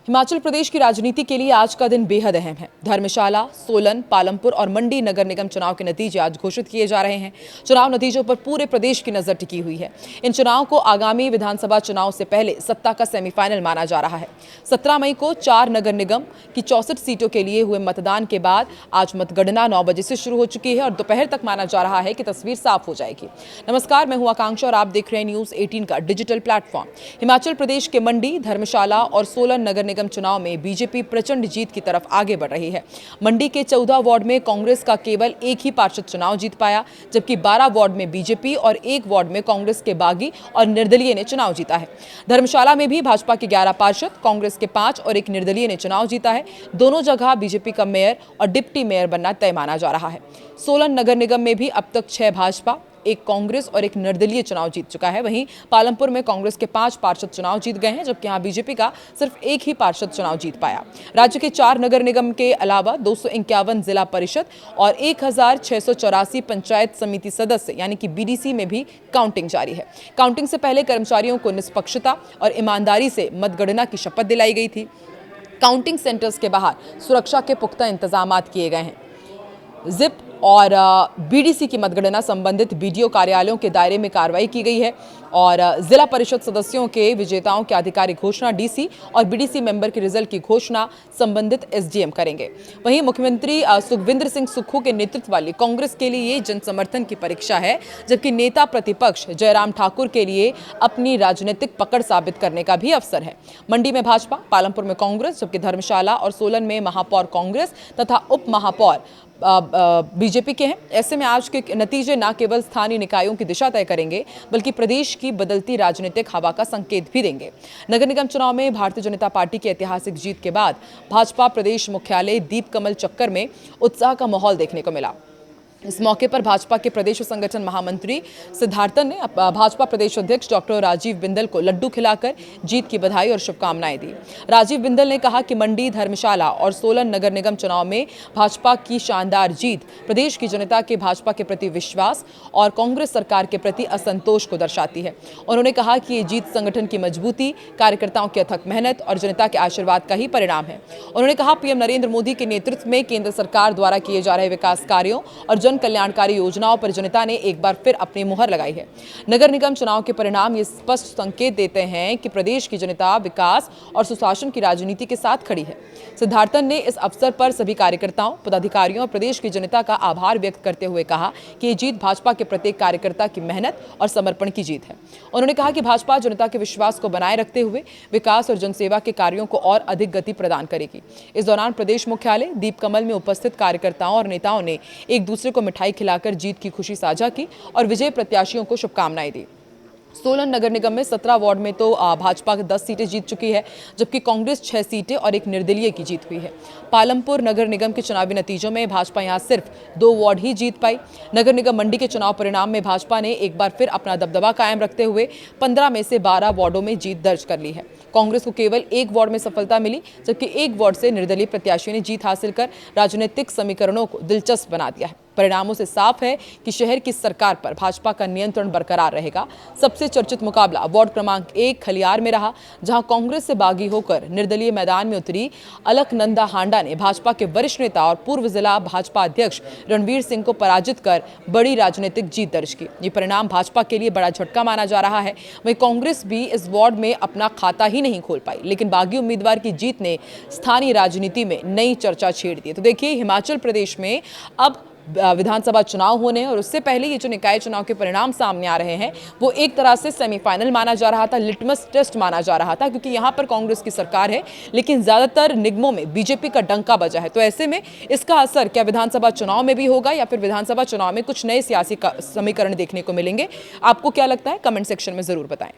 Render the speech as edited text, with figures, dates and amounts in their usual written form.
हिमाचल प्रदेश की राजनीति के लिए आज का दिन बेहद अहम है। धर्मशाला, सोलन, पालमपुर और मंडी नगर निगम चुनाव के नतीजे आज घोषित किए जा रहे हैं। चुनाव नतीजों पर पूरे प्रदेश की नजर टिकी हुई है। इन चुनाव को आगामी विधानसभा चुनाव से पहले सत्ता का सेमीफाइनल माना जा रहा है। 17 मई को 4 नगर निगम की 64 सीटों के लिए हुए मतदान के बाद आज मतगणना 9 बजे से शुरू हो चुकी है और दोपहर तक माना जा रहा है कि तस्वीर साफ हो जाएगी। नमस्कार, मैं हूं आकांक्षा और आप देख रहे हैं न्यूज 18 का डिजिटल प्लेटफॉर्म। हिमाचल प्रदेश के मंडी, धर्मशाला और सोलन नगर निगम चुनाव में बीजेपी प्रचंड जीत की तरफ आगे बढ़ रही है। मंडी के 14 वार्ड में कांग्रेस का केवल एक ही पार्षद चुनाव जीत पाया, जबकि 12 वार्ड में बीजेपी और एक वार्ड में कांग्रेस के बागी और निर्दलीय ने चुनाव जीता है। धर्मशाला में भी भाजपा के 11 पार्षद, कांग्रेस के 5 और एक निर्दलीय ने चुनाव जीता है। दोनों जगह बीजेपी का मेयर और डिप्टी मेयर बनना तय माना जा रहा है। सोलन नगर निगम में भी अब तक 6 भाजपा, एक कांग्रेस और एक निर्दलीय चुनाव जीत चुका है। वहीं पालमपुर में कांग्रेस के 5 पार्षद चुनाव जीत गए हैं, जबकि यहां बीजेपी का सिर्फ एक ही पार्षद चुनाव जीत पाया। राज्य के 4 नगर निगम के अलावा 251 जिला परिषद और 1684 पंचायत समिति सदस्य यानी कि बीडीसी में भी काउंटिंग जारी है। काउंटिंग से पहले कर्मचारियों को निष्पक्षता और ईमानदारी से मतगणना की शपथ दिलाई गई थी। काउंटिंग सेंटर्स के बाहर सुरक्षा के पुख्ता इंतजाम किए गए हैं। जिप और बीडीसी की मतगणना संबंधित बीडीओ कार्यालयों के दायरे में कार्रवाई की गई है और जिला परिषद सदस्यों के विजेताओं की आधिकारिक घोषणा डीसी और बीडीसी मेंबर के रिजल्ट की घोषणा संबंधित एसडीएम करेंगे। वहीं मुख्यमंत्री सुखविंदर सिंह सुक्खू के नेतृत्व वाली कांग्रेस के लिए ये जन समर्थन की परीक्षा है, जबकि नेता प्रतिपक्ष जयराम ठाकुर के लिए अपनी राजनीतिक पकड़ साबित करने का भी अवसर है। मंडी में भाजपा, पालमपुर में कांग्रेस, जबकि धर्मशाला और सोलन में महापौर कांग्रेस तथा उप महापौर बीजेपी के हैं। ऐसे में आज के नतीजे न केवल स्थानीय निकायों की दिशा तय करेंगे, बल्कि प्रदेश की बदलती राजनीतिक हवा का संकेत भी देंगे। नगर निगम चुनाव में भारतीय जनता पार्टी की ऐतिहासिक जीत के बाद भाजपा प्रदेश मुख्यालय दीप कमल चक्कर में उत्साह का माहौल देखने को मिला। इस मौके पर भाजपा के प्रदेश संगठन महामंत्री सिद्धार्थन ने भाजपा प्रदेश अध्यक्ष डॉक्टर राजीव बिंदल को लड्डू खिलाकर जीत की बधाई और शुभकामनाएं दी। राजीव बिंदल ने कहा कि मंडी, धर्मशाला और सोलन नगर निगम चुनाव में भाजपा की शानदार जीत प्रदेश की जनता के भाजपा के प्रति विश्वास और कांग्रेस सरकार के प्रति असंतोष को दर्शाती है। उन्होंने कहा कि ये जीत संगठन की मजबूती, कार्यकर्ताओं की अथक मेहनत और जनता के आशीर्वाद का ही परिणाम है। उन्होंने कहा पीएम नरेंद्र मोदी के नेतृत्व में केंद्र सरकार द्वारा किए जा रहे विकास कार्यों और जन कल्याणकारी योजनाओं पर जनता ने एक बार फिर अपनी मुहर लगाई है। नगर निगम चुनाव के परिणाम ये स्पष्ट संकेत देते हैं कि प्रदेश की जनता विकास और सुशासन की राजनीति के साथ खड़ी है। सिद्धार्थन ने इस अवसर पर सभी कार्यकर्ताओं, पदाधिकारियों और प्रदेश की जनता का आभार व्यक्त करते हुए कहा कि ये जीत भाजपा के प्रत्येक कार्यकर्ता की मेहनत और समर्पण की जीत है। उन्होंने कहा कि भाजपा जनता के विश्वास को बनाए रखते हुए विकास और जनसेवा के कार्यों को और अधिक गति प्रदान करेगी। इस दौरान प्रदेश मुख्यालय दीप कमल में उपस्थित कार्यकर्ताओं और नेताओं ने एक दूसरे को मिठाई खिलाकर जीत की खुशी साझा की और विजयी प्रत्याशियों को शुभकामनाएं दी। सोलन नगर निगम में 17 वार्ड में तो भाजपा 10 सीटें जीत चुकी है, जबकि कांग्रेस 6 सीटें और एक निर्दलीय की जीत हुई है। पालमपुर नगर निगम के चुनावी नतीजों में भाजपा यहां सिर्फ 2 वार्ड ही जीत पाई। नगर निगम मंडी के चुनाव परिणाम में भाजपा ने एक बार फिर अपना दबदबा कायम रखते हुए 15 में से 12 वार्डों में जीत दर्ज कर ली है। कांग्रेस को केवल एक वार्ड में सफलता मिली, जबकि एक वार्ड से निर्दलीय प्रत्याशियों ने जीत हासिल कर राजनीतिक समीकरणों को दिलचस्प बना दिया है। परिणामों से साफ है कि शहर की सरकार पर भाजपा का नियंत्रण बरकरार रहेगा। सबसे चर्चित मुकाबला वार्ड क्रमांक 1 खलियार में रहा, जहां कांग्रेस से बागी होकर निर्दलीय मैदान में उतरी अलकनंदा हांडा ने भाजपा के वरिष्ठ नेता और पूर्व जिला भाजपा अध्यक्ष रणवीर सिंह को पराजित कर बड़ी राजनीतिक जीत दर्ज की। ये परिणाम भाजपा के लिए बड़ा झटका माना जा रहा है। वहीं कांग्रेस भी इस वार्ड में अपना खाता ही नहीं खोल पाई, लेकिन बागी उम्मीदवार की जीत ने स्थानीय राजनीति में नई चर्चा छेड़ दी। तो देखिए, हिमाचल प्रदेश में अब विधानसभा चुनाव होने और उससे पहले ये जो निकाय चुनाव के परिणाम सामने आ रहे हैं, वो एक तरह से सेमीफाइनल माना जा रहा था, लिटमस टेस्ट माना जा रहा था, क्योंकि यहाँ पर कांग्रेस की सरकार है, लेकिन ज्यादातर निगमों में बीजेपी का डंका बजा है। तो ऐसे में इसका असर क्या विधानसभा चुनाव में भी होगा या फिर विधानसभा चुनाव में कुछ नए सियासी समीकरण देखने को मिलेंगे? आपको क्या लगता है? कमेंट सेक्शन में जरूर बताएं।